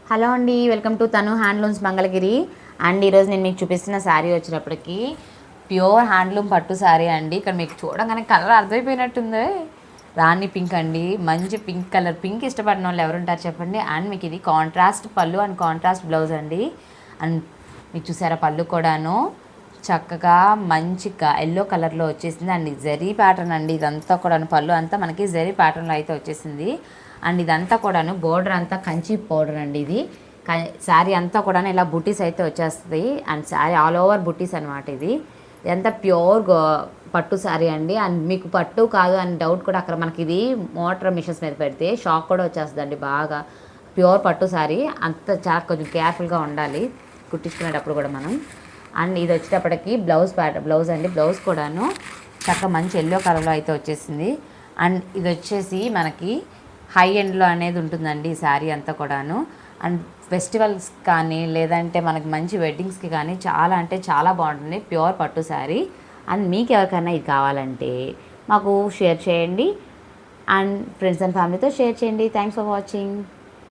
Hello అండి, welcome to తను handlooms Mangalagiri. And ఈరోజు నేను మీకు చూపిస్తున్న శారీ వచ్చేటప్పటికి ప్యూర్ హ్యాండ్లూమ్ పట్టు శారీ అండి. ఇక్కడ మీకు చూడగానే కలర్ అర్థమైపోయినట్టుంది, రాణి పింక్ అండి. మంచి పింక్ కలర్, పింక్ ఇష్టపడిన వాళ్ళు ఎవరుంటారు చెప్పండి. అండ్ మీకు ఇది కాంట్రాస్ట్ పళ్ళు అండ్ కాంట్రాస్ట్ బ్లౌజ్ అండి. అండ్ మీకు చూసారా పళ్ళు కూడాను చక్కగా మంచిగా ఎల్లో కలర్లో వచ్చేసింది. అండ్ జరీ ప్యాటర్న్ అండి, ఇదంతా కూడాను పళ్ళు అంతా మనకి జరీ ప్యాటర్న్లో అయితే వచ్చేసింది. అండ్ ఇదంతా కూడాను బోర్డర్ అంతా కంచి బోర్డర్ అండి. ఇది శారీ అంతా కూడా ఇలా బుటీస్ అయితే వచ్చేస్తుంది. అండ్ శారీ ఆల్ ఓవర్ బుటీస్ అనమాట. ఇది ఇదంతా ప్యూర్ పట్టు శారీ అండి. అండ్ మీకు పట్టు కాదు అని డౌట్ కూడా అక్కడ మనకి ఇది మోటార్ మిషన్స్ మీద పెడితే షాక్ కూడా వచ్చేస్తుందండి. బాగా ప్యూర్ పట్టు శారీ, అంత చాలా కొంచెం కేర్ఫుల్గా ఉండాలి కుట్టించుకునేటప్పుడు కూడా మనం. అండ్ ఇది వచ్చేటప్పటికి బ్లౌజ్ అండి. బ్లౌజ్ కూడాను చక్కగా మంచి ఎల్లో కలర్లో అయితే వచ్చేసింది. అండ్ ఇది వచ్చేసి మనకి హై ఎండ్లో అనేది ఉంటుందండి ఈ శారీ అంతా కూడాను. అండ్ ఫెస్టివల్స్ కానీ లేదంటే మనకి మంచి వెడ్డింగ్స్కి కానీ చాలా అంటే చాలా బాగుంటుంది ప్యూర్ పట్టు శారీ. అండ్ మీకు ఎవరికైనా ఇది కావాలంటే మాకు షేర్ చేయండి అండ్ ఫ్రెండ్స్ అండ్ ఫ్యామిలీతో షేర్ చేయండి. Thanks for watching.